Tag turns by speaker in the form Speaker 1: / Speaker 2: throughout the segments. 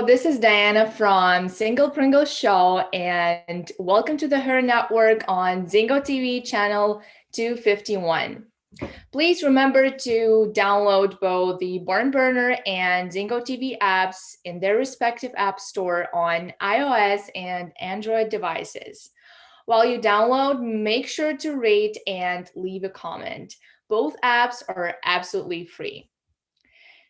Speaker 1: this is Diana from Single Pringle Show, and welcome to the Her Network on ZingoTV channel 251. Please remember to download both the Barn Burner and ZingoTV apps in their respective app store on iOS and Android devices. While you download, make sure to rate and leave a comment. Both apps are absolutely free.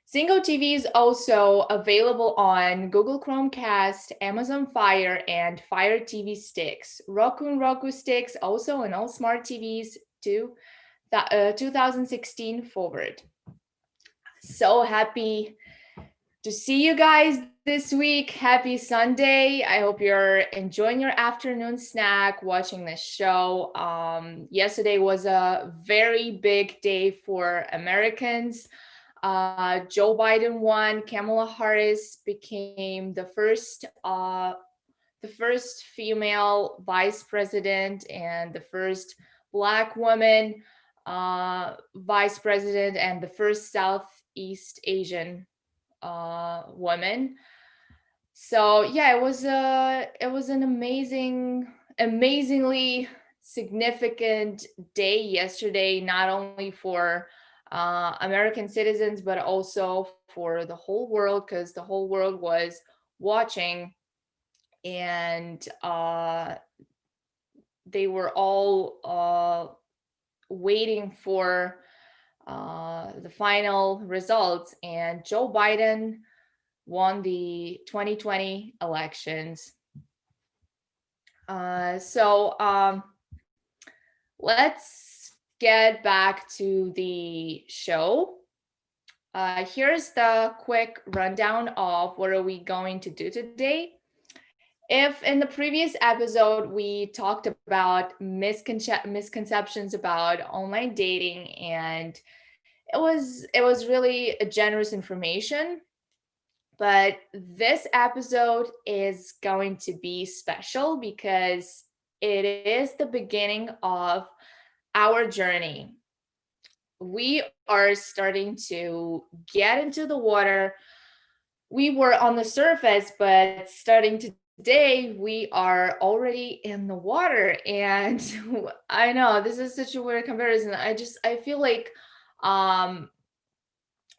Speaker 1: Zingo TV is also available on Google Chromecast, Amazon Fire, and Fire TV sticks. Roku and Roku sticks also on all smart TVs to 2016 forward. So happy to see you guys this week. Happy Sunday. I hope you're enjoying your afternoon snack, watching this show. Yesterday was a very big day for Americans. Joe Biden won. Kamala Harris became the first female vice president and the first Black woman vice president and the first Southeast Asian woman. So yeah, it was an amazingly significant day yesterday, not only for American citizens, but also for the whole world, because the whole world was watching, and they were all waiting for the final results. And Joe Biden won the 2020 elections. So let's get back to the show. Here's the quick rundown of what are we going to do today. If in the previous episode we talked about misconceptions about online dating, and it was really a generous information, but this episode is going to be special because it is the beginning of our journey. We are starting to get into the water. We were on the surface, but starting today, we are already in the water. And I know this is such a weird comparison. Um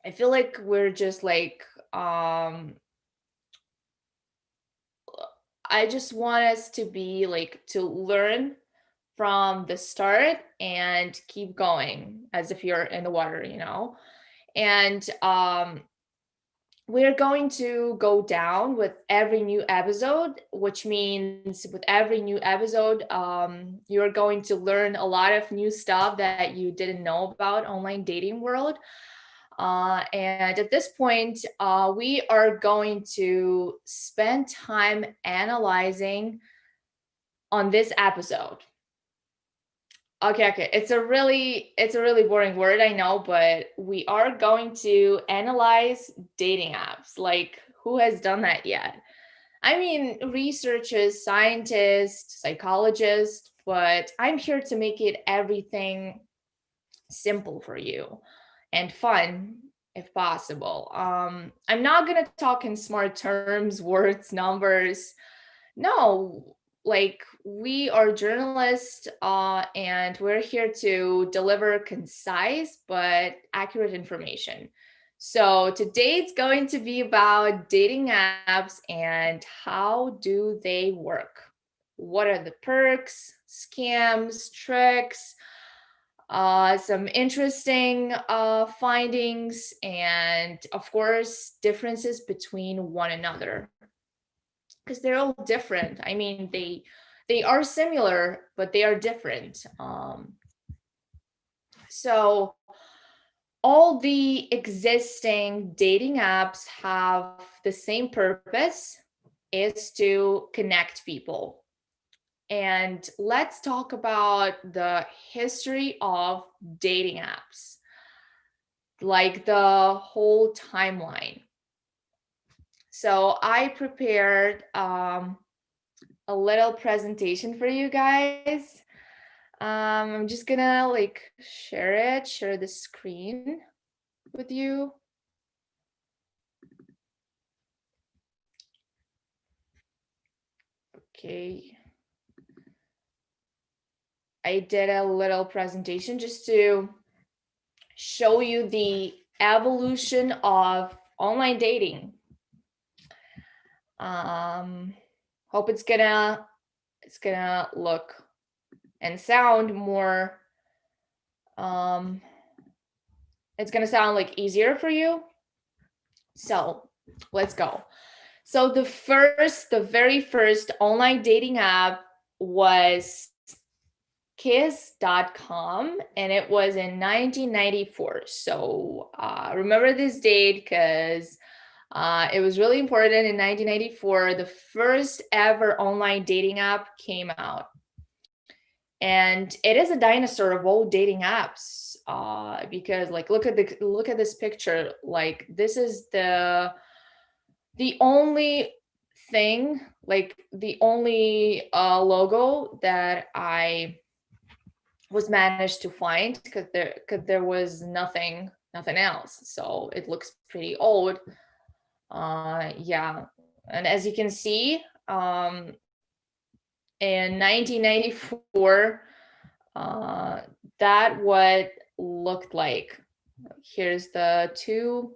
Speaker 1: I feel like we're just like I just want us to be like to learn from the start and keep going as if you're in the water, you know. And we're going to go down with every new episode, which means with every new episode, you're going to learn a lot of new stuff that you didn't know about online dating world. And at this point, we are going to spend time analyzing on this episode. Okay. It's a really boring word, I know, but we are going to analyze dating apps. Like, who has done that yet? I mean, researchers, scientists, psychologists, but I'm here to make it everything simple for you and fun if possible. I'm not gonna talk in smart terms, words, numbers. No, like we are journalists, and we're here to deliver concise but accurate information. So today it's going to be about dating apps and how do they work? What are the perks, scams, tricks, some interesting findings, and of course, differences between one another, because they're all different. I mean, they are similar, but they are different. So all the existing dating apps have the same purpose, is to connect people. And let's talk about the history of dating apps, like the whole timeline. So I prepared a little presentation for you guys. I'm just gonna like share the screen with you. Okay. I did a little presentation just to show you the evolution of online dating. Hope it's gonna look and sound more, it's gonna sound like easier for you. So let's go. So the very first online dating app was kiss.com, and it was in 1994. So remember this date because it was really important. In 1994, the first ever online dating app came out. And it is a dinosaur of all dating apps, because like look at this picture. Like this is the only thing, like the only logo that I was managed to find, because there was nothing else. So it looks pretty old. Yeah, and as you can see, in 1994, that what looked like. Here's the two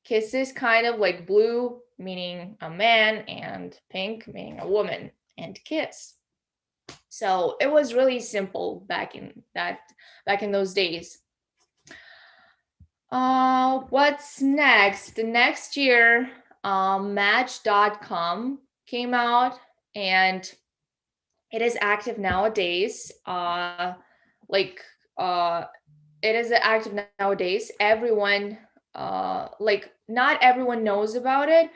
Speaker 1: kisses, kind of like blue meaning a man and pink meaning a woman, and kiss. So it was really simple back in those days. What's next? The next year, Match.com came out, and it is active nowadays. It is active nowadays. Everyone, like not everyone knows about it,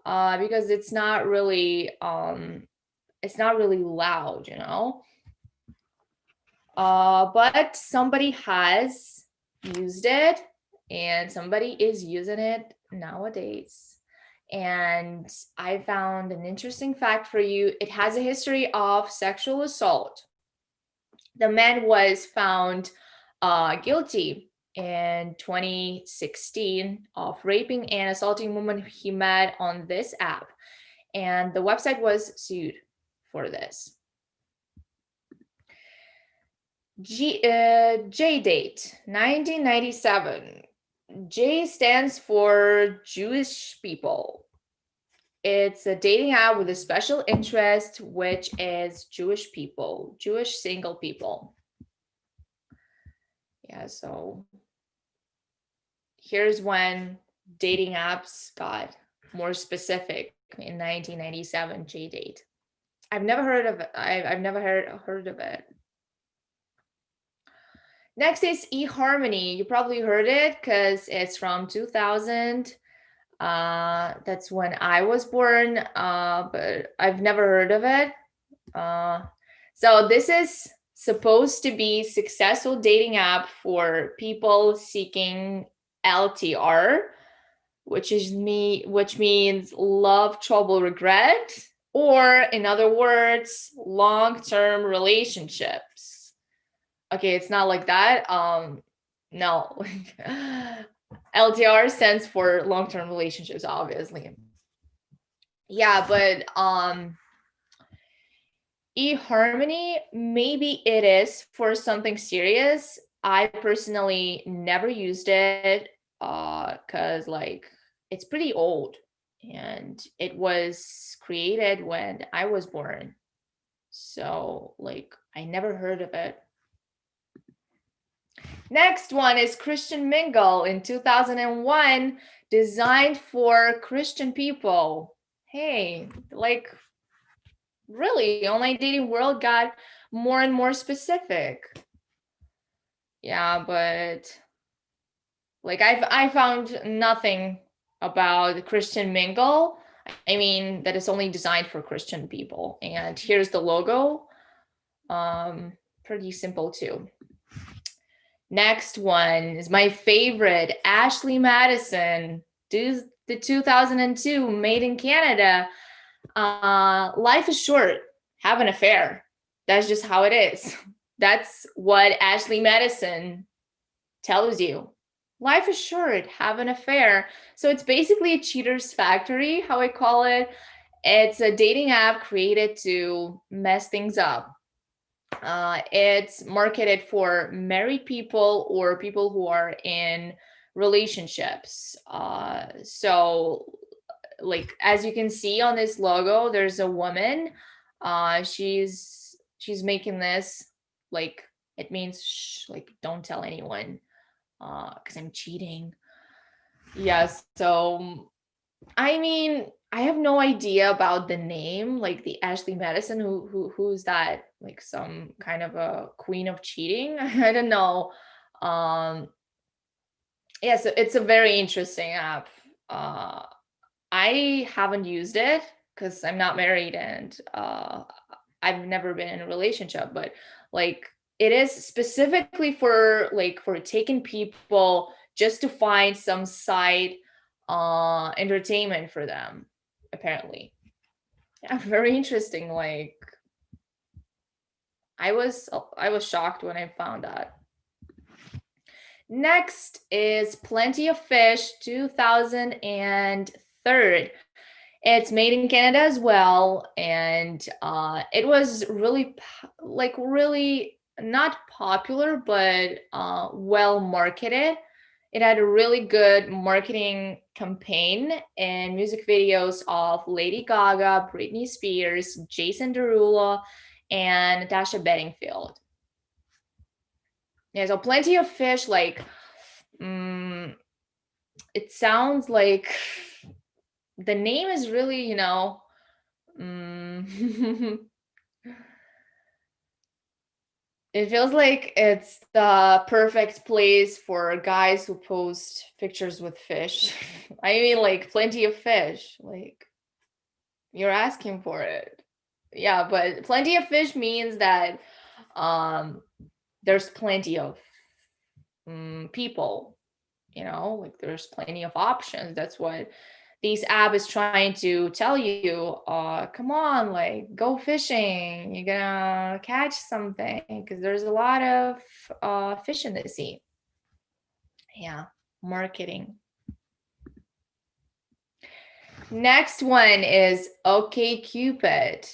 Speaker 1: because it's not really loud, you know. But somebody has used it, and somebody is using it nowadays. And I found an interesting fact for you. It has a history of sexual assault. The man was found guilty in 2016 of raping and assaulting a woman he met on this app. And the website was sued for this. J date 1997. J stands for Jewish people. It's a dating app with a special interest, which is Jewish people, Jewish single people. Yeah, so here's when dating apps got more specific in 1997, J date. I've never heard of it. I've never heard of it. Next is eHarmony. You probably heard it because it's from 2000. That's when I was born, but I've never heard of it. So this is supposed to be successful dating app for people seeking LTR, which means love, trouble, regret, or in other words, long-term relationships. Okay, it's not like that. No. LTR stands for long-term relationships, obviously. Yeah, but eHarmony, maybe it is for something serious. I personally never used it because like it's pretty old, and it was created when I was born. So like I never heard of it. Next one is Christian Mingle in 2001, designed for Christian people. Hey, like really, online dating world got more and more specific. Yeah, but like I found nothing about Christian Mingle. I mean, that is only designed for Christian people. And here's the logo. Pretty simple too. Next one is my favorite, Ashley Madison, the 2002, made in Canada. Life is short, have an affair. That's just how it is. That's what Ashley Madison tells you. Life is short, have an affair. So it's basically a cheater's factory, how I call it. It's a dating app created to mess things up. It's marketed for married people or people who are in relationships. So, like as you can see on this logo, there's a woman. She's making this like it means shh, like don't tell anyone, because I'm cheating. Yes. So I mean, I have no idea about the name, like the Ashley Madison. Who's that? Like some kind of a queen of cheating? I don't know. Um, yeah, so it's a very interesting app. Uh, I haven't used it because I'm not married and I've never been in a relationship, but like it is specifically for like for taking people just to find some side entertainment for them, apparently. Yeah, very interesting. Like I was shocked when I found that. Next is Plenty of Fish 2003. It's made in Canada as well, and it was really like really not popular, but well marketed. It had a really good marketing campaign and music videos of Lady Gaga, Britney Spears, Jason Derulo, and Natasha Bedingfield. Yeah, so Plenty of Fish, like, mm, it sounds like the name is really, mm, it feels like it's the perfect place for guys who post pictures with fish. I mean, like, plenty of fish. Like, you're asking for it. Yeah, but plenty of fish means that um, there's plenty of people, like there's plenty of options. That's what these app is trying to tell you. Come on, like go fishing, you're gonna catch something because there's a lot of fish in the sea. Yeah, marketing. Next one is OK Cupid.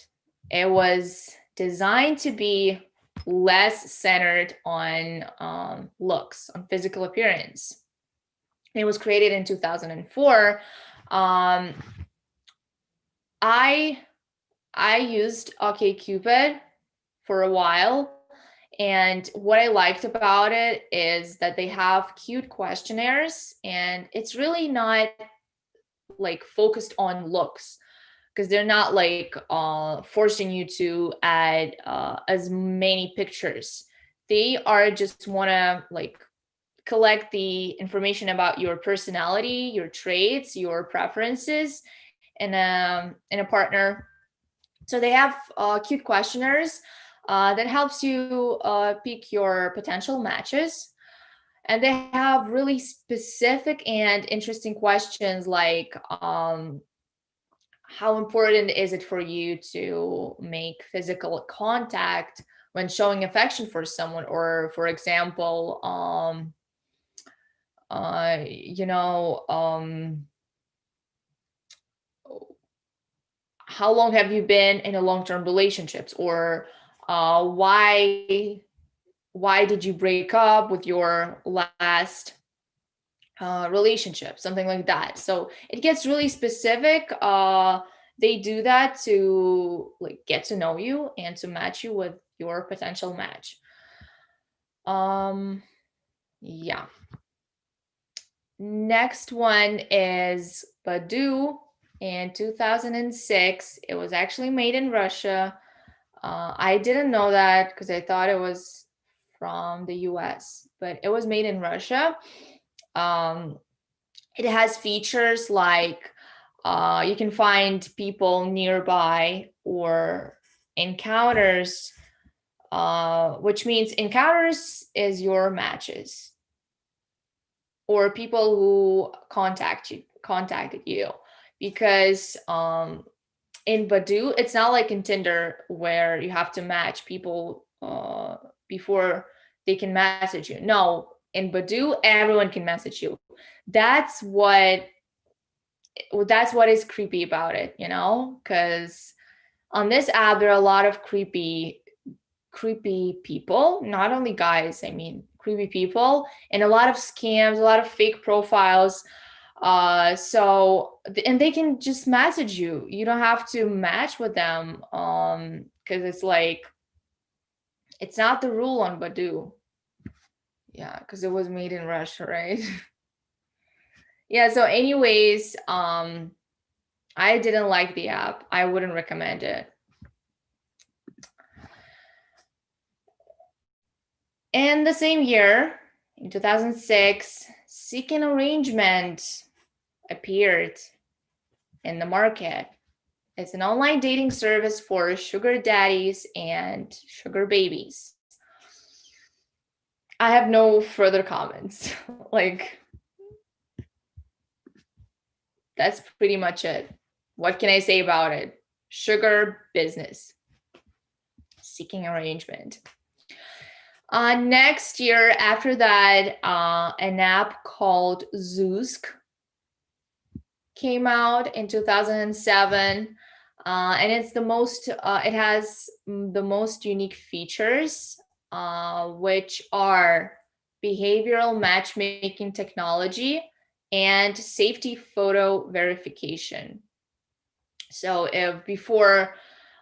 Speaker 1: It was designed to be less centered on looks, on physical appearance. It was created in 2004. Um, I I used OkCupid for a while, and what I liked about it is that they have cute questionnaires, and it's really not like focused on looks because they're not like forcing you to add as many pictures. They are just want to like collect the information about your personality, your traits, your preferences, and a partner. So they have cute questionnaires that helps you pick your potential matches. And they have really specific and interesting questions like how important is it for you to make physical contact when showing affection for someone? Or, for example, uh, you know, um, how long have you been in a long-term relationships? Or why did you break up with your last relationship? Something like that. So it gets really specific. They do that to like get to know you and to match you with your potential match. Yeah. Next one is Badoo in 2006. It was actually made in Russia. I didn't know that because I thought it was from the US, but it was made in Russia. Um, it has features like you can find people nearby or encounters, which means encounters is your matches or people who contacted you, because in Badoo it's not like in Tinder where you have to match people before they can message you. No, in Badoo everyone can message you. That's what that's what is creepy about it, you know, because on this app there are a lot of creepy people, not only guys, I mean creepy people, and a lot of scams, a lot of fake profiles. And they can just message you. You don't have to match with them, because it's like, it's not the rule on Badoo. Yeah, because it was made in Russia, right? Yeah, so anyways, I didn't like the app. I wouldn't recommend it. In the same year, in 2006, Seeking Arrangement appeared in the market. It's an online dating service for sugar daddies and sugar babies. I have no further comments. Like, that's pretty much it. What can I say about it? Sugar business. Seeking Arrangement. Next year, after that, an app called Zoosk came out in 2007. And it's the most, it has the most unique features, which are behavioral matchmaking technology and safety photo verification. So if before,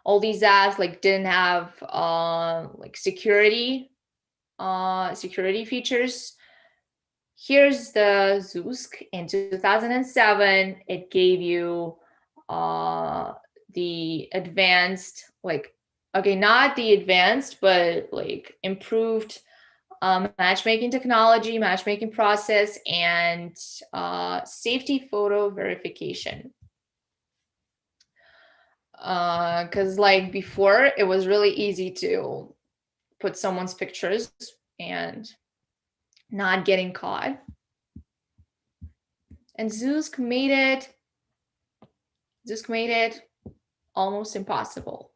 Speaker 1: all these apps like didn't have like security features, here's the Zoosk in 2007. It gave you the advanced, like, okay, not the advanced, but like improved matchmaking technology, matchmaking process, and safety photo verification. Because like before, it was really easy to put someone's pictures and not getting caught. And Zoosk made it almost impossible.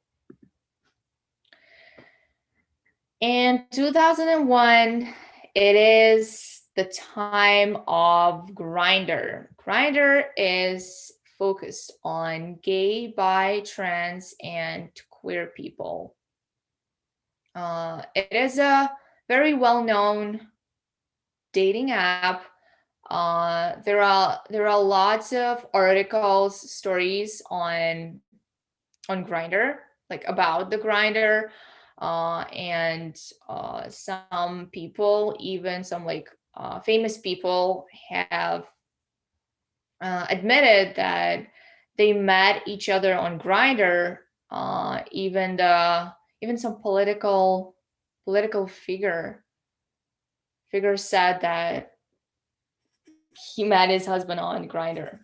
Speaker 1: In 2001, it is the time of Grindr. Grindr is focused on gay, bi, trans, and queer people. It is a very well-known dating app. There are lots of articles, stories on Grindr, like about the Grindr, and some people, even some like famous people, have admitted that they met each other on Grindr. Even some political figure said that he met his husband on Grindr.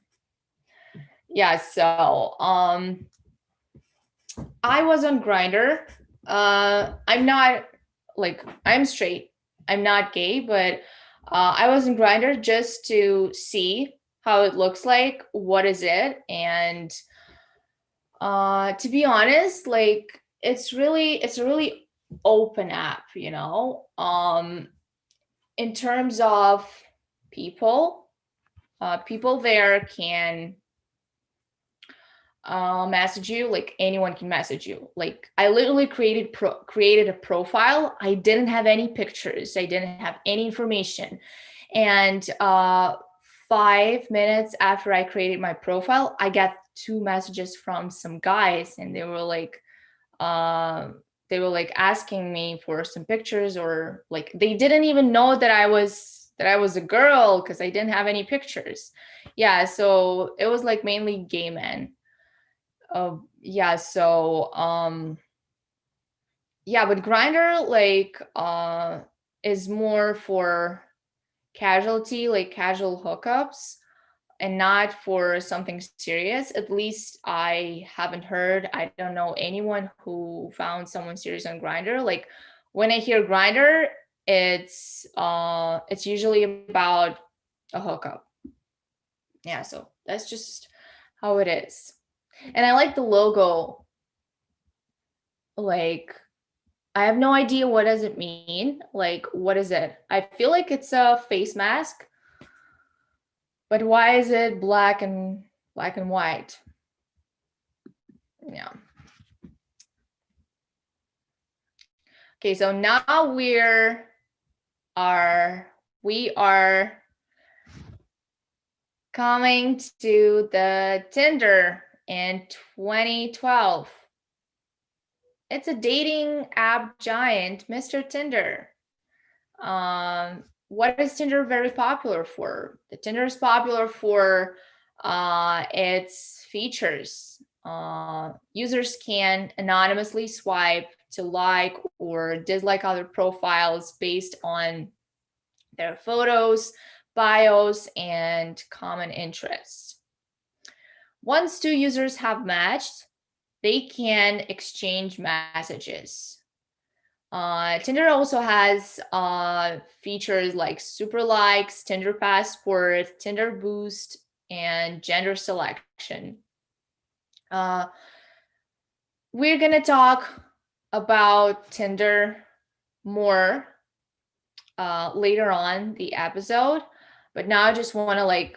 Speaker 1: Yeah, so I was on Grindr. I'm not, like, I'm straight. I'm not gay, but I was on Grindr just to see how it looks like, what is it, and to be honest, like, it's a really open app, you know. In terms of people, people there can message you, like anyone can message you. Like, I literally created a profile. I didn't have any pictures, I didn't have any information, and 5 minutes after I created my profile, I got 2 messages from some guys, and they were like asking me for some pictures, or like they didn't even know that I was a girl because I didn't have any pictures. Yeah, so it was like mainly gay men. Yeah, so yeah, but Grindr, like, is more for casualty, like casual hookups, and not for something serious. At least I haven't heard. I don't know anyone who found someone serious on Grindr. Like, when I hear Grindr, it's usually about a hookup. Yeah, so that's just how it is. And I like the logo. Like, I have no idea what does it mean. Like, what is it? I feel like it's a face mask, but why is it black and black and white. Yeah. Okay, so now we are coming to the Tinder in 2012. It's a dating app giant, Mr. Tinder. What is Tinder very popular for? The Tinder is popular for its features. Users can anonymously swipe to like or dislike other profiles based on their photos, bios, and common interests. Once two users have matched, they can exchange messages. Tinder also has features like super likes, Tinder passport, Tinder boost, and gender selection. We're gonna talk about Tinder more later on the episode, but now I just want to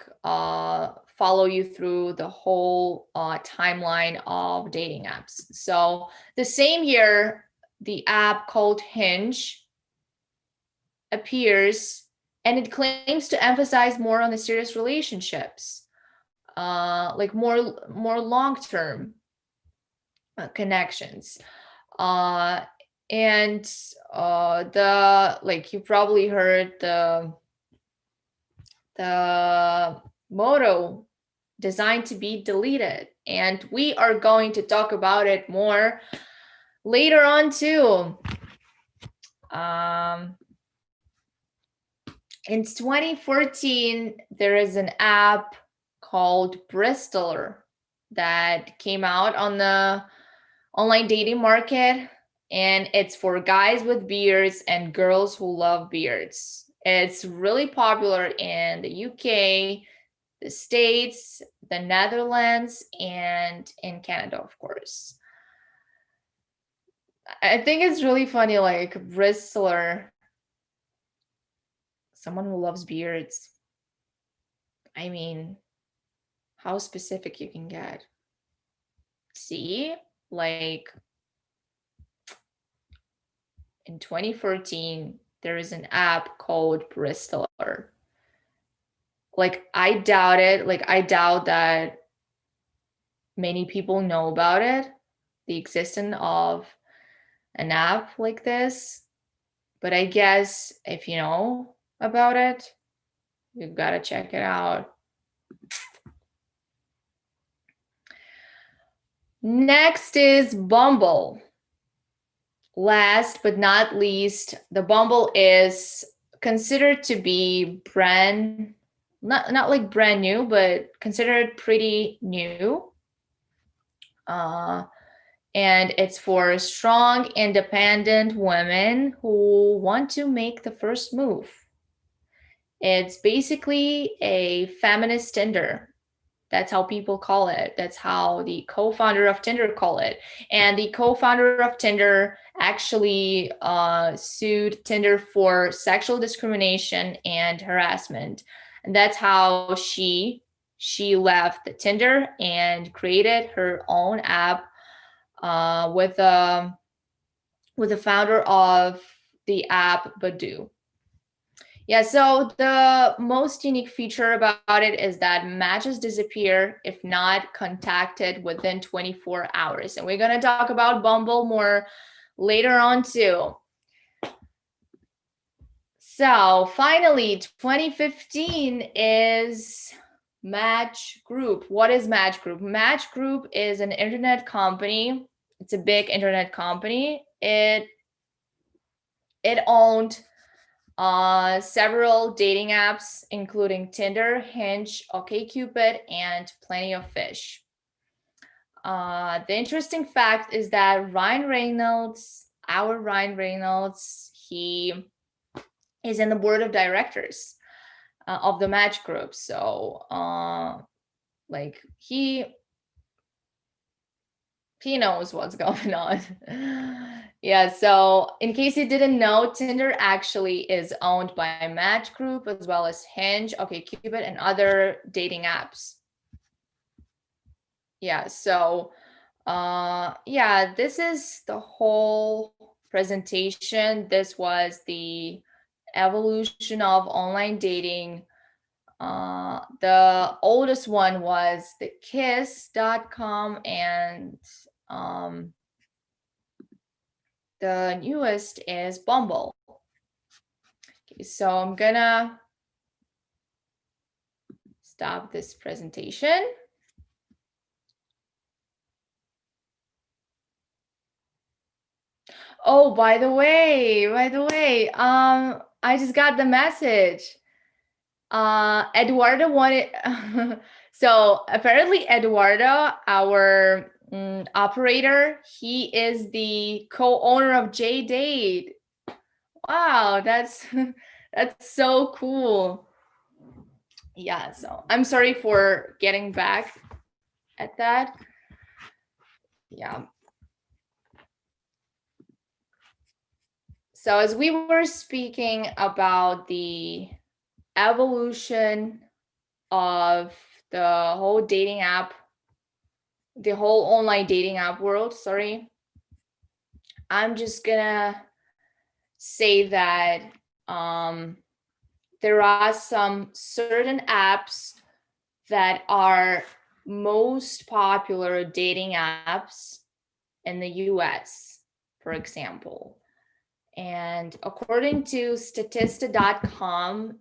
Speaker 1: follow you through the whole timeline of dating apps. So the same year, the app called Hinge appears, and it claims to emphasize more on the serious relationships, like more long-term connections. And the like you probably heard the motto, designed to be deleted, and we are going to talk about it more later on too. In 2014, there is an app called Bristoler that came out on the online dating market, and it's for guys with beards and girls who love beards. It's really popular in the UK, the States, the Netherlands, and in Canada, of course. I think it's really funny, like Bristler, someone who loves beards. I mean, how specific you can get. See, like in 2014, there is an app called Bristler. Like, I doubt it. Like, I doubt that many people know about it, the existence of an app like this. But I guess if you know about it, you've got to check it out. Next is Bumble. Last but not least, the Bumble is considered to be not like brand new, but considered pretty new. And it's for strong, independent women who want to make the first move. It's basically a feminist Tinder. That's how people call it. That's how the co-founder of Tinder call it. And the co-founder of Tinder actually sued Tinder for sexual discrimination and harassment. And that's how she left the Tinder and created her own app with the founder of the app Badoo. Yeah, so the most unique feature about it is that matches disappear if not contacted within 24 hours. And we're going to talk about Bumble more later on too. So finally, 2015 is Match Group. What is Match Group? Match Group is an internet company. It's a big internet company. It owned several dating apps, including Tinder, Hinge, OkCupid, and Plenty of Fish. The interesting fact is that Ryan Reynolds, he is in the board of directors of the Match Group. So, like he knows what's going on. Yeah, so in case you didn't know, Tinder actually is owned by Match Group as well as Hinge, OkCupid, and other dating apps. Yeah, so yeah, this is the whole presentation. This was the evolution of online dating. The oldest one was the kiss.com, and um, the newest is Bumble. Okay, so I'm gonna stop this presentation. Oh, I just got the message. Eduardo wanted, so apparently Eduardo, our operator, he is the co-owner of JDate. Wow, that's that's so cool. Yeah, so I'm sorry for getting back at that. Yeah. So as we were speaking about the evolution of the whole dating app, the whole online dating app world, sorry, I'm just gonna say that um, there are some certain apps that are most popular dating apps in the US, for example. And according to Statista.com,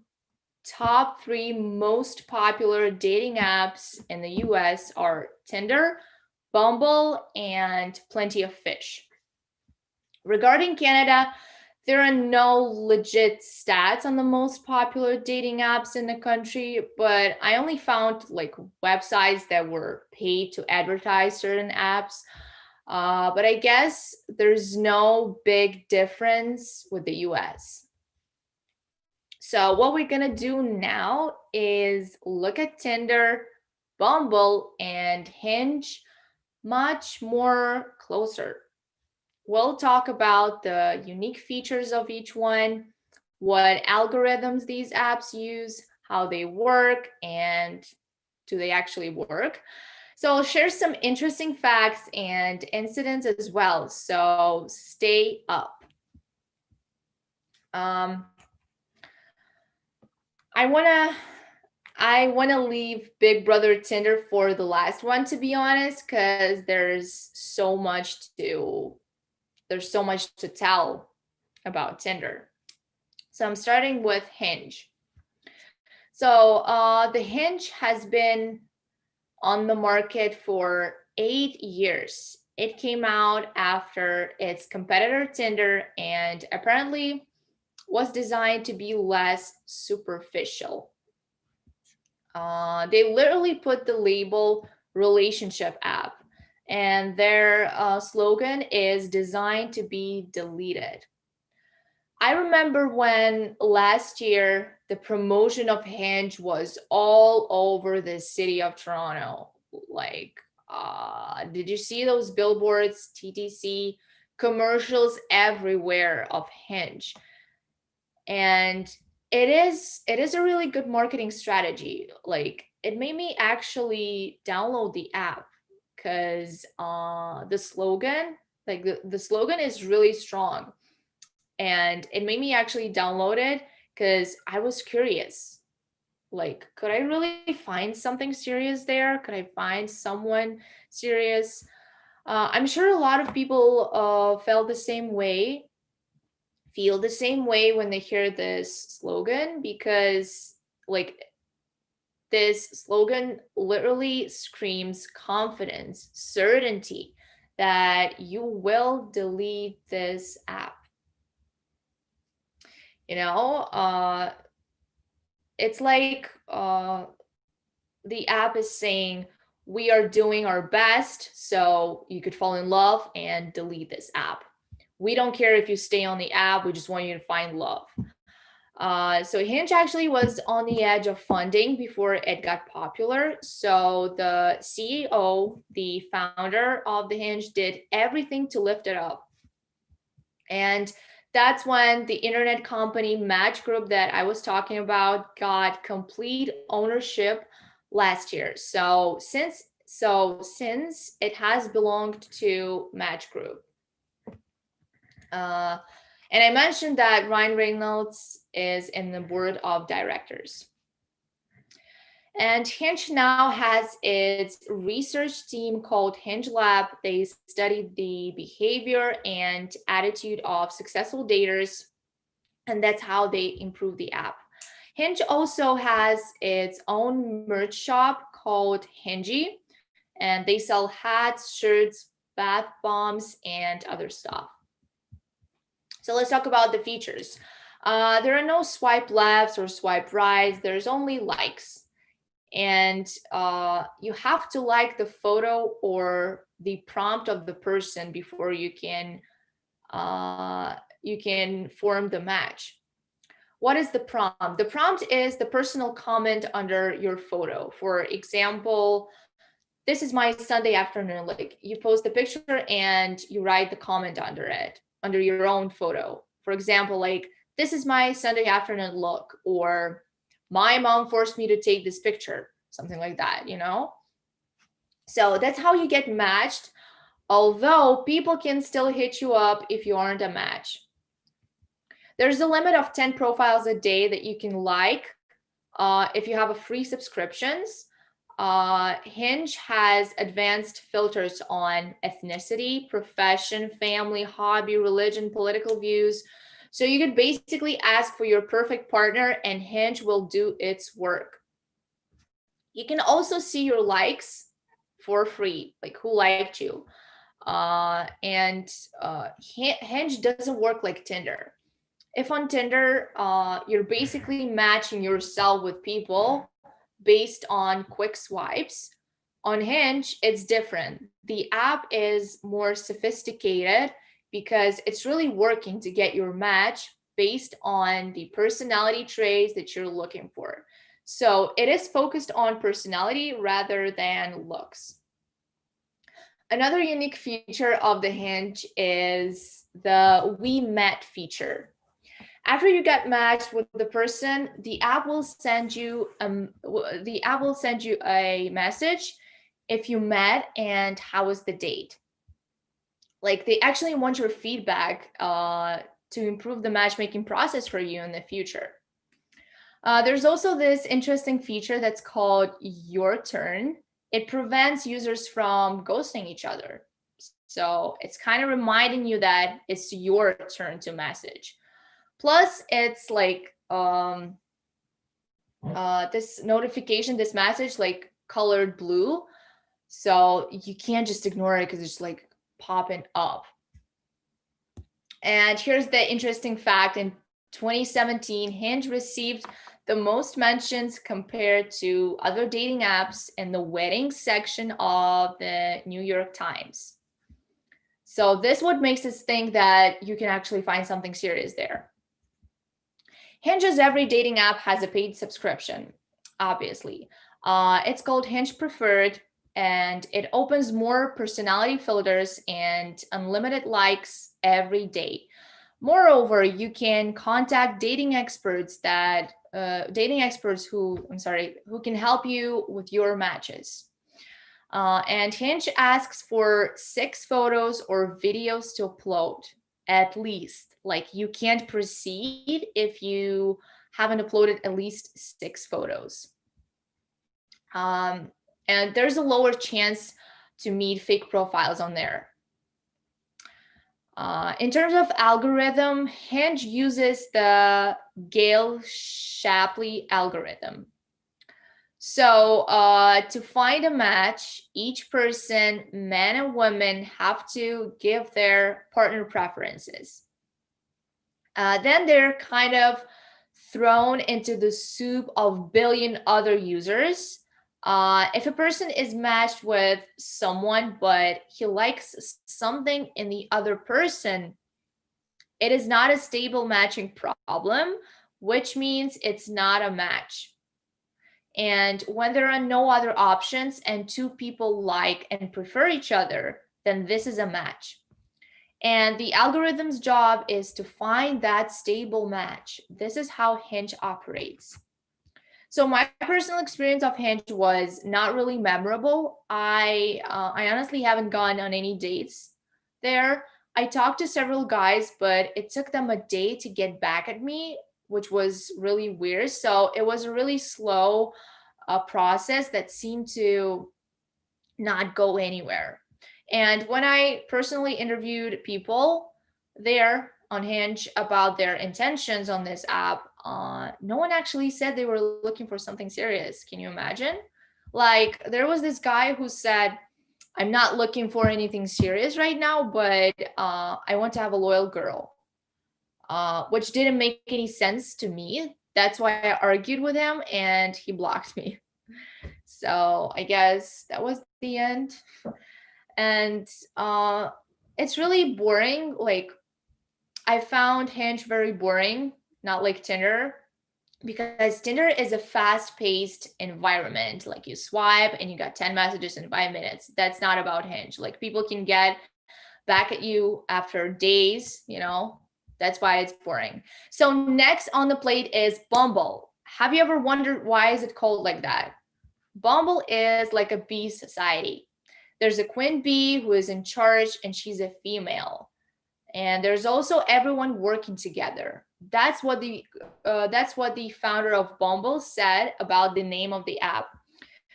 Speaker 1: top 3 most popular dating apps in the US are Tinder, Bumble, and Plenty of Fish. Regarding Canada, there are no legit stats on the most popular dating apps in the country, but I only found like websites that were paid to advertise certain apps. But I guess there's no big difference with the US. So what we're gonna do now is look at Tinder, Bumble, and Hinge much more closer. We'll talk about the unique features of each one, what algorithms these apps use, how they work, and do they actually work? So I'll share some interesting facts and incidents as well. So stay up. Um, I wanna leave Big Brother Tinder for the last one, to be honest, because there's so much to tell about Tinder. So I'm starting with Hinge. So the Hinge has been on the market for 8 years. It came out after its competitor Tinder and apparently was designed to be less superficial. They literally put the label relationship app, and their slogan is designed to be deleted. I remember when last year the promotion of Hinge was all over the city of Toronto. Like, did you see those billboards, TTC, commercials everywhere of Hinge? And it is a really good marketing strategy. Like, it made me actually download the app because the slogan, like the slogan is really strong, and it made me actually download it because I was curious. Like, could I really find something serious there? Could I find someone serious? I'm sure a lot of people feel the same way when they hear this slogan, because like this slogan literally screams confidence, certainty that you will delete this app. You know, it's like the app is saying, we are doing our best, so you could fall in love and delete this app. We don't care if you stay on the app, we just want you to find love. So Hinge actually was on the edge of funding before it got popular. So the CEO, the founder of the Hinge, did everything to lift it up. And that's when the internet company Match Group that I was talking about got complete ownership last year. So So since it has belonged to Match Group. And I mentioned that Ryan Reynolds is in the board of directors. And Hinge now has its research team called Hinge Lab. They studied the behavior and attitude of successful daters, and that's how they improve the app. Hinge also has its own merch shop called Hingy, and they sell hats, shirts, bath bombs, and other stuff. So let's talk about the features. There are no swipe lefts or swipe rights. There's only likes. And you have to like the photo or the prompt of the person before you can form the match. What is the prompt? The prompt is the personal comment under your photo. For example, this is my Sunday afternoon. Like, you post the picture and you write the comment under it, under your own photo. For example, like, this is my Sunday afternoon look, or my mom forced me to take this picture, something like that, you know? So that's how you get matched, although people can still hit you up if you aren't a match. There's a limit of 10 profiles a day that you can like if you have a free subscriptions. Hinge has advanced filters on ethnicity, profession, family, hobby, religion, political views. So you could basically ask for your perfect partner and Hinge will do its work. You can also see your likes for free, like who liked you. Hinge doesn't work like Tinder. If on Tinder, you're basically matching yourself with people based on quick swipes, on Hinge, it's different. The app is more sophisticated because it's really working to get your match based on the personality traits that you're looking for. So it is focused on personality rather than looks. Another unique feature of the Hinge is the We Met feature. After you get matched with the person, the app will send you a message if you met and how was the date. Like, they actually want your feedback to improve the matchmaking process for you in the future. There's also this interesting feature that's called Your Turn. It prevents users from ghosting each other. So it's kind of reminding you that it's your turn to message. Plus, it's like this notification, this message, like colored blue. So you can't just ignore it because it's like popping up. And here's the interesting fact. In 2017, Hinge received the most mentions compared to other dating apps in the wedding section of the New York Times. So this what makes us think that you can actually find something serious there. Hinge's every dating app has a paid subscription, obviously. It's called Hinge Preferred, and it opens more personality filters and unlimited likes every day. Moreover, you can contact dating experts who can help you with your matches. And Hinge asks for 6 photos or videos to upload, at least. Like, you can't proceed if you haven't uploaded at least 6 photos. And there's a lower chance to meet fake profiles on there. In terms of algorithm, Hinge uses the Gale-Shapley algorithm. So to find a match, each person, man and woman, have to give their partner preferences. Then they're kind of thrown into the soup of billion other users. If a person is matched with someone, but he likes something in the other person, it is not a stable matching problem, which means it's not a match. And when there are no other options and 2 people like and prefer each other, then this is a match. And the algorithm's job is to find that stable match. This is how Hinge operates. So my personal experience of Hinge was not really memorable. I honestly haven't gone on any dates there. I talked to several guys, but it took them a day to get back at me, which was really weird. So it was a really slow process that seemed to not go anywhere. And when I personally interviewed people there on Hinge about their intentions on this app, no one actually said they were looking for something serious. Can you imagine? Like, there was this guy who said, I'm not looking for anything serious right now, but I want to have a loyal girl, which didn't make any sense to me. That's why I argued with him and he blocked me. So I guess that was the end. And uh it's really boring. Like, I found Hinge very boring, not like Tinder, because Tinder is a fast-paced environment. Like, you swipe and you got 10 messages in 5 minutes. That's not about Hinge. Like, people can get back at you after days, you know. That's why it's boring. So next on the plate is Bumble. Have you ever wondered why is it called like that? Bumble is like a bee society. There's a queen bee who is in charge and she's a female. And there's also everyone working together. That's what the founder of Bumble said about the name of the app.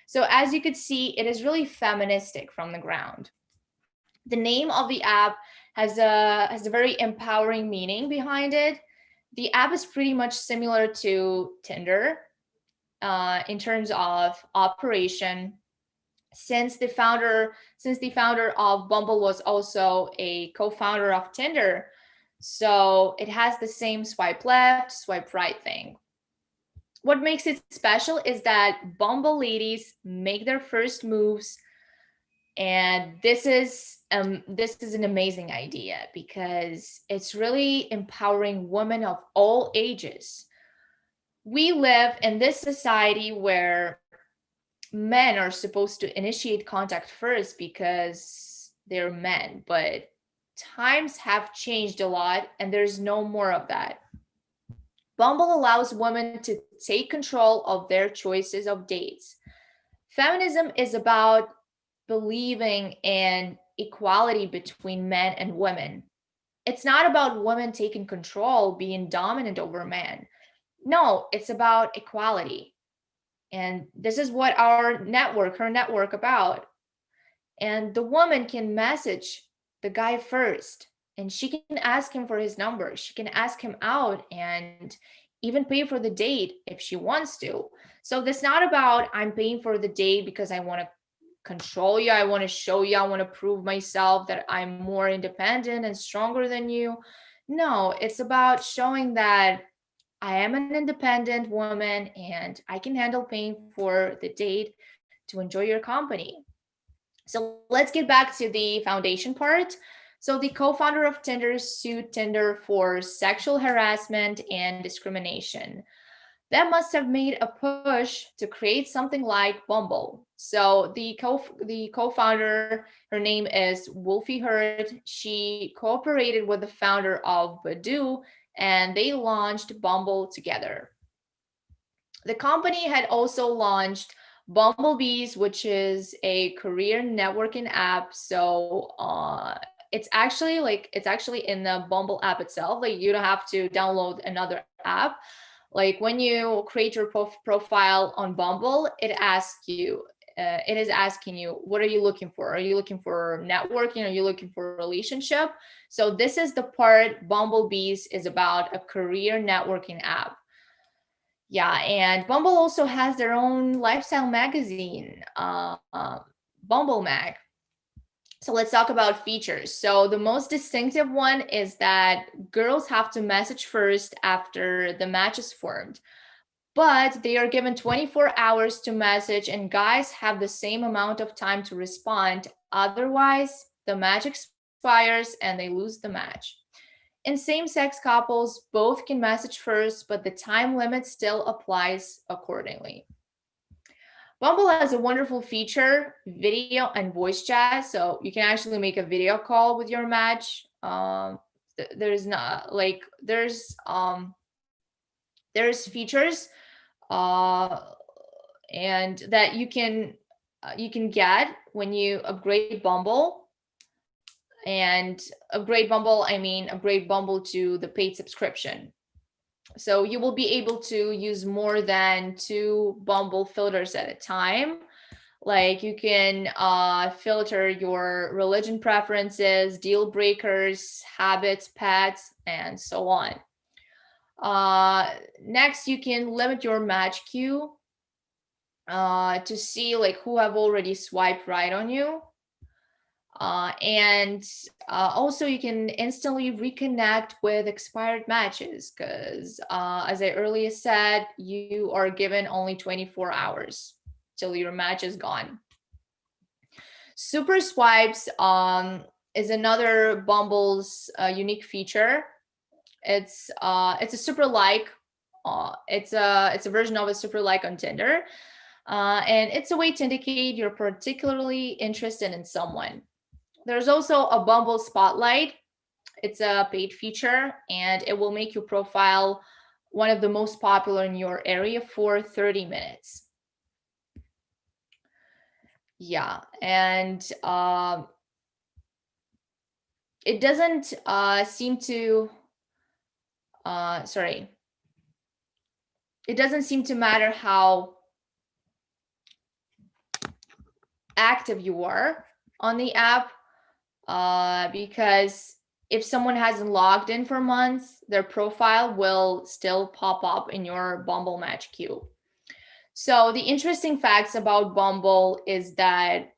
Speaker 1: So as you could see, it is really feministic from the ground. The name of the app has a very empowering meaning behind it. The app is pretty much similar to Tinder in terms of operation, since the founder of Bumble was also a co-founder of Tinder, so it has the same swipe left, swipe right thing. What makes it special is that Bumble ladies make their first moves, and this is an amazing idea because it's really empowering women of all ages. We live in this society where men are supposed to initiate contact first because they're men, but times have changed a lot and there's no more of that. Bumble allows women to take control of their choices of dates. Feminism is about believing in equality between men and women. It's not about women taking control, being dominant over men. No, it's about equality. And this is what her network about. And the woman can message the guy first, and she can ask him for his number. She can ask him out and even pay for the date if she wants to. So this not about I'm paying for the date because I want to control you, I want to show you, I want to prove myself that I'm more independent and stronger than you. No, it's about showing that I am an independent woman and I can handle paying for the date to enjoy your company. So let's get back to the foundation part. So the co-founder of Tinder sued Tinder for sexual harassment and discrimination. That must have made a push to create something like Bumble. So the co-founder, her name is Wolfie Herd. She cooperated with the founder of Badoo, and they launched Bumble together. The company had also launched Bumblebees, which is a career networking app. So it's actually in the Bumble app itself. Like, you don't have to download another app. Like, when you create your profile on Bumble, it is asking you, what are you looking for? Are you looking for networking? Are you looking for a relationship? So this is the part Bumblebees is about, a career networking app. Yeah, and Bumble also has their own lifestyle magazine, Bumble Mag. So let's talk about features. So the most distinctive one is that girls have to message first after the match is formed, but they are given 24 hours to message, and guys have the same amount of time to respond. Otherwise, the match expires and they lose the match. In same sex couples, both can message first, but the time limit still applies accordingly. Bumble has a wonderful feature, video and voice chat. So you can actually make a video call with your match. There's not like there's features uh, and that you can get when you upgrade Bumble. And upgrade Bumble, I mean upgrade Bumble to the paid subscription. So you will be able to use more than 2 Bumble filters at a time. Like you can filter your religion preferences, deal breakers, habits, pets, and so on. Next, you can limit your match queue to see like who have already swiped right on you. And also you can instantly reconnect with expired matches because as I earlier said, you are given only 24 hours till your match is gone. Super swipes is another Bumble's unique feature. It's a super like it's a version of a super like on Tinder. And it's a way to indicate you're particularly interested in someone. There's also a Bumble Spotlight. It's a paid feature and it will make your profile one of the most popular in your area for 30 minutes. Yeah, and it doesn't seem to, sorry, it doesn't seem to matter how active you are on the app because if someone hasn't logged in for months, their profile will still pop up in your Bumble match queue. So the interesting facts about Bumble is that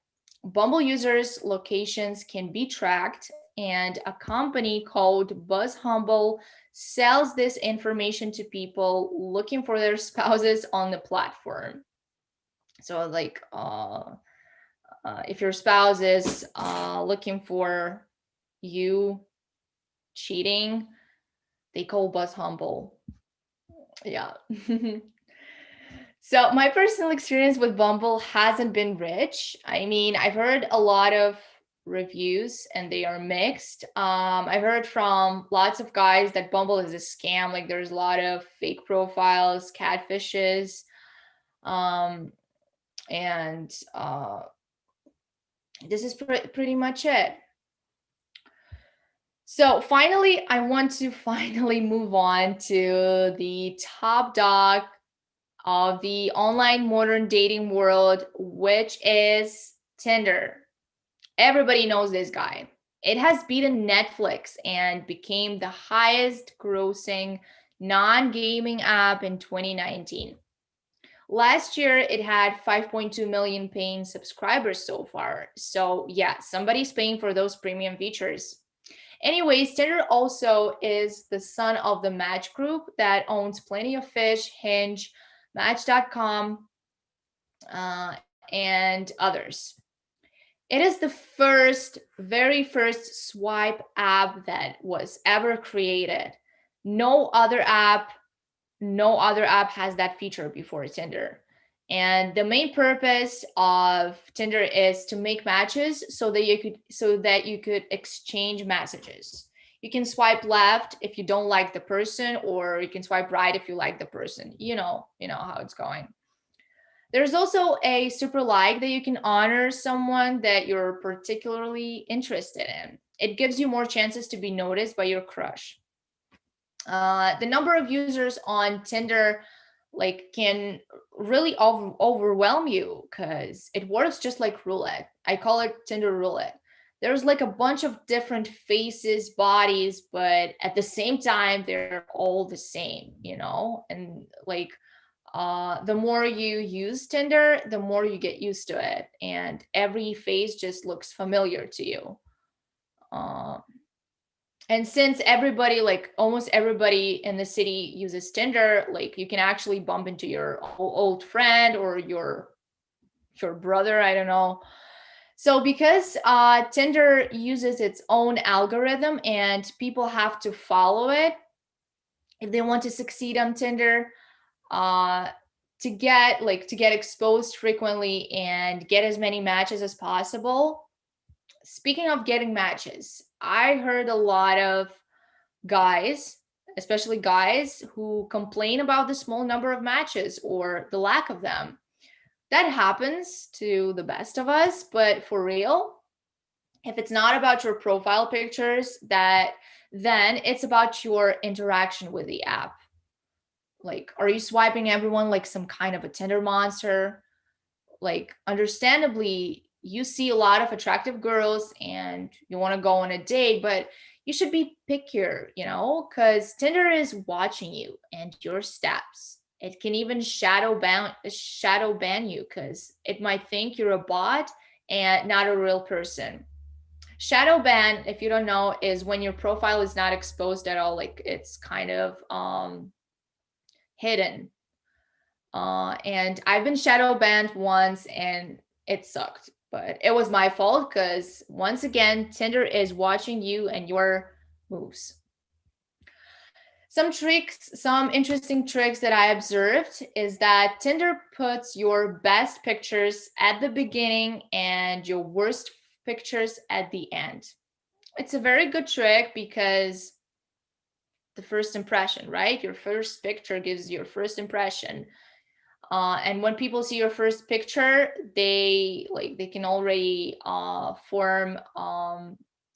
Speaker 1: Bumble users' locations can be tracked, and a company called BuzzHumble sells this information to people looking for their spouses on the platform. So, like, if your spouse is looking for you cheating, they call BuzzHumble. Yeah. So my personal experience with Bumble hasn't been rich. I mean, I've heard a lot of reviews and they are mixed. I've heard from lots of guys that Bumble is a scam. Like there's a lot of fake profiles, catfishes, um, and this is pretty much it. So finally, I want to finally move on to the top dog of the online modern dating world, which is Tinder. Everybody knows this guy. It has beaten Netflix and became the highest grossing non gaming app in 2019. Last year, it had 5.2 million paying subscribers so far. So, yeah, somebody's paying for those premium features. Anyways, Tinder also is the son of the Match Group that owns Plenty of Fish, Hinge, Match.com, and others. It is the very first swipe app that was ever created. No other app, no other app has that feature before Tinder. And the main purpose of Tinder is to make matches so that you could exchange messages. You can swipe left if you don't like the person, or you can swipe right if you like the person. You know how it's going. There's also a super like that you can honor someone that you're particularly interested in. It gives you more chances to be noticed by your crush. The number of users on Tinder like can really overwhelm you because it works just like roulette. I call it Tinder roulette. There's like a bunch of different faces, bodies, but at the same time they're all the same, and like the more you use Tinder, the more you get used to it, and every face just looks familiar to you. Uh, and since everybody, like almost everybody in the city uses Tinder, like you can actually bump into your old friend or your brother, I don't know. So because Tinder uses its own algorithm and people have to follow it if they want to succeed on Tinder, uh, to get exposed frequently and get as many matches as possible. Speaking of getting matches, I heard a lot of guys, especially guys who complain about the small number of matches or the lack of them. That happens to the best of us, but for real, if it's not about your profile pictures, that then it's about your interaction with the app. Like, are you swiping everyone like some kind of a Tinder monster? Like, understandably, you see a lot of attractive girls and you want to go on a date, but you should be pickier, because Tinder is watching you and your steps. It can even shadow ban you because it might think you're a bot and not a real person. Shadow ban, if you don't know, is when your profile is not exposed at all, like it's kind of hidden. And I've been shadow banned once and it sucked, but it was my fault because once again, Tinder is watching you and your moves. Some interesting tricks that I observed is that Tinder puts your best pictures at the beginning and your worst pictures at the end. It's a very good trick because the first impression, right? Your first picture gives your first impression. And when people see your first picture, they can already form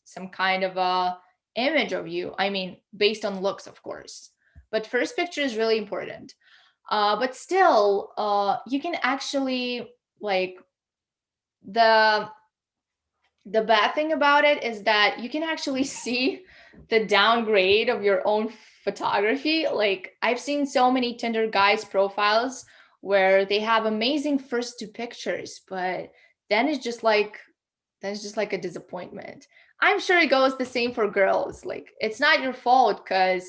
Speaker 1: some kind of a image of you. I mean, based on looks, of course. But first picture is really important. But still, you can actually like the the bad thing about it is that you can actually see the downgrade of your own photography. Like, I've seen so many Tinder guys profiles where they have amazing first two pictures, but then it's just like a disappointment. I'm sure it goes the same for girls. Like, it's not your fault because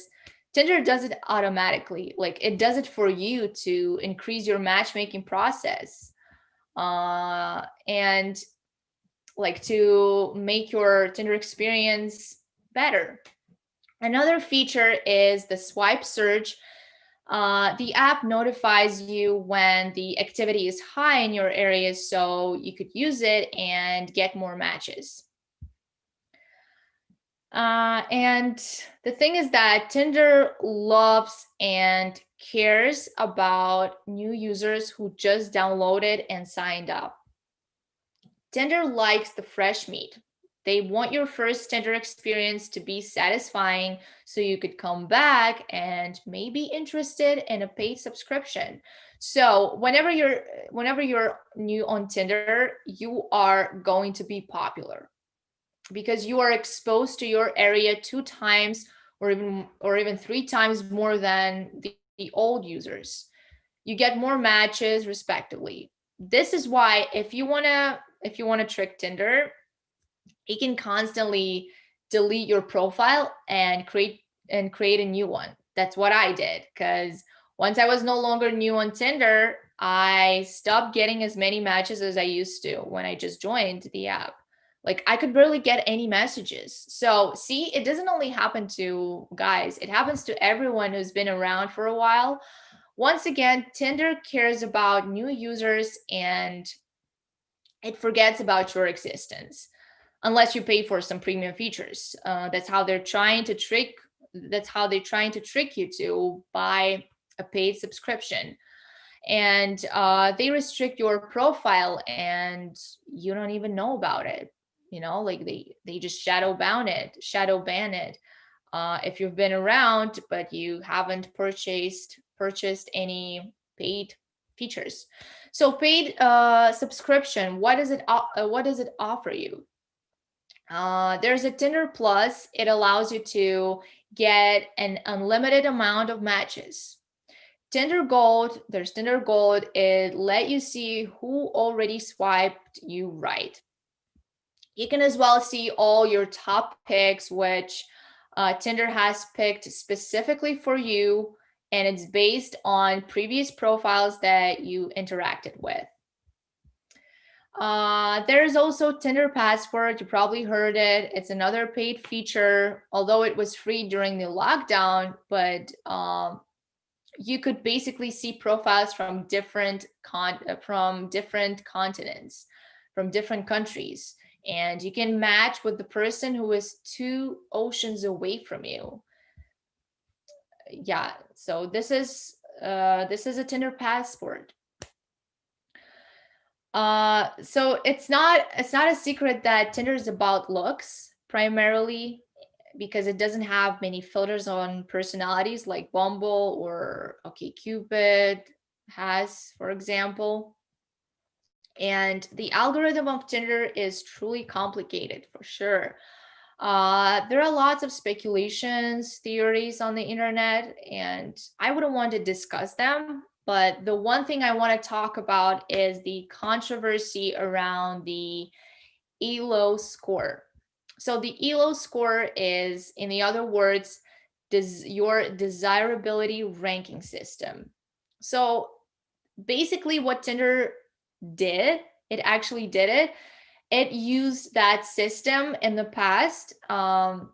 Speaker 1: Tinder does it automatically. Like, it does it for you to increase your matchmaking process. And like to make your Tinder experience better. Another feature is the swipe search. The app notifies you when the activity is high in your area, so you could use it and get more matches. And the thing is that Tinder loves and cares about new users who just downloaded and signed up. Tinder likes the fresh meat. They want your first Tinder experience to be satisfying so you could come back and maybe interested in a paid subscription. So whenever you're new on Tinder, you are going to be popular because you are exposed to your area 2 times or even 3 times more than the old users. You get more matches respectively. This is why if you want to trick Tinder, it can constantly delete your profile and create a new one. That's what I did because once I was no longer new on Tinder, I stopped getting as many matches as I used to when I just joined the app. Like, I could barely get any messages. So, see, it doesn't only happen to guys, it happens to everyone who's been around for a while. Once again, Tinder cares about new users and it forgets about your existence unless you pay for some premium features. That's how they're trying to trick you to buy a paid subscription. And they restrict your profile and you don't even know about it. Like they just shadow ban it. If you've been around but you haven't purchased any paid features. So paid subscription, what does it offer you? There's a Tinder Plus. It allows you to get an unlimited amount of matches. There's Tinder Gold. It let you see who already swiped you right. You can as well see all your top picks, which Tinder has picked specifically for you, and it's based on previous profiles that you interacted with. There's also Tinder Passport. You probably heard it. It's another paid feature, although it was free during the lockdown, but you could basically see profiles from different continents, from different countries, and you can match with the person who is 2 oceans away from you. yeah, so this is a Tinder passport. So it's not a secret that Tinder is about looks primarily, because it doesn't have many filters on personalities like Bumble or OkCupid has, for example. And the algorithm of Tinder is truly complicated for sure. There are lots of speculations, theories on the internet, and I wouldn't want to discuss them. But the one thing I want to talk about is the controversy around the ELO score. So the ELO score is, in the other words, your desirability ranking system. So basically, what Tinder did, it actually did it. It used that system in the past, and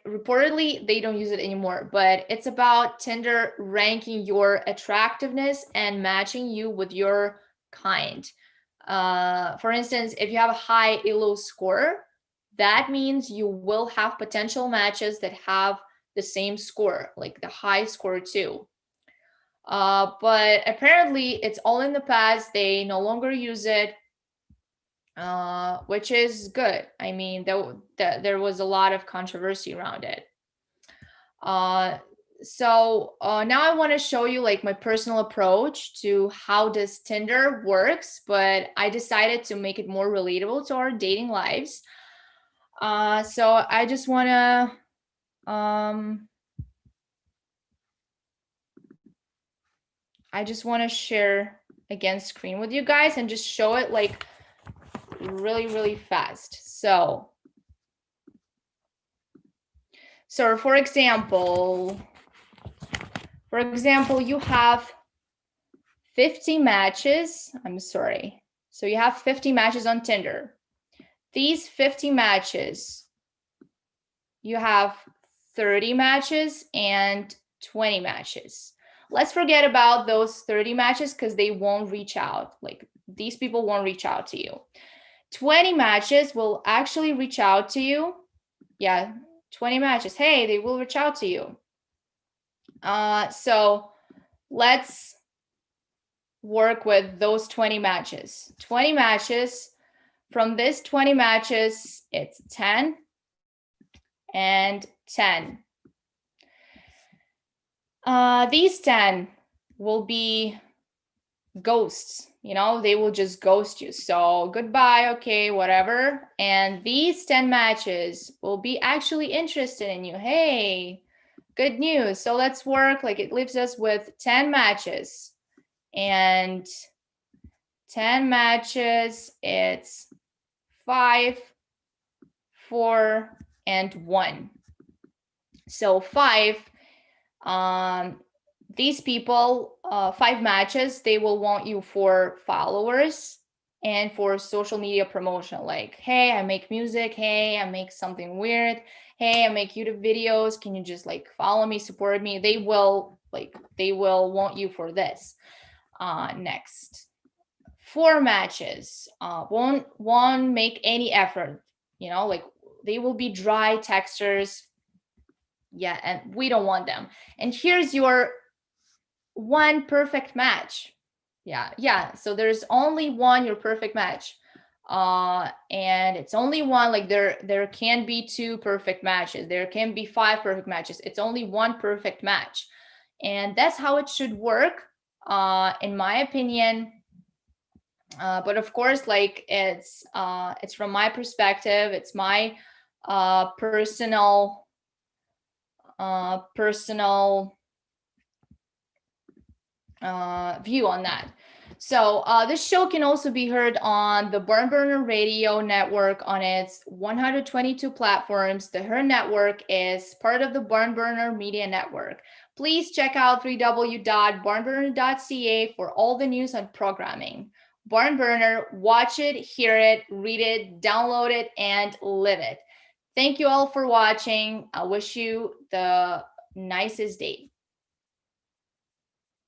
Speaker 1: reportedly they don't use it anymore. But it's about Tinder ranking your attractiveness and matching you with your kind. For instance, if you have a high ELO score, that means you will have potential matches that have the same score, like the high score too. But apparently it's all in the past. They no longer use it, which is good. I mean, there was a lot of controversy around it. So now I want to show you like my personal approach to how does Tinder works, but I decided to make it more relatable to our dating lives. So I just want to share again screen with you guys and just show it like really fast. So for example, you have 50 matches. I'm sorry. So you have 50 matches on Tinder. These 50 matches, you have 30 matches and 20 matches. Let's forget about those 30 matches because they won't reach out. Like these people won't reach out to you. 20 matches will actually reach out to you. Yeah, 20 matches. Hey, they will reach out to you. So let's work with those 20 matches. 20 matches. From this 20 matches, it's 10 and 10. These 10 will be ghosts. You know, they will just ghost you. So goodbye, okay, whatever. And these 10 matches will be actually interested in you. Hey, good news. So let's work. Like it leaves us with 10 matches. And 10 matches, it's 5, 4, and 1. So 5, these people, 5 matches, they will want you for followers and for social media promotion. Like, hey, I make music. Hey, I make something weird. Hey, I make YouTube videos. Can you just like follow me, support me? They will want you for this. Next, 4 matches, won't make any effort. You know, like they will be dry texters. Yeah, and we don't want them. And here's your one perfect match. Yeah. So there's only one your perfect match. And it's only one. Like there can be 2 perfect matches. There can be 5 perfect matches. It's only one perfect match. And that's how it should work, in my opinion. But of course, like it's from my perspective. It's my personal view on that. So this show can also be heard on the Barn Burner Radio Network on its 122 platforms. The H.E.R network is part of the Barn Burner Media Network. Please check out www.barnburner.ca for all the news and programming. Barn Burner, watch it, hear it, read it, download it, and live it. Thank you all for watching. I wish you the nicest day.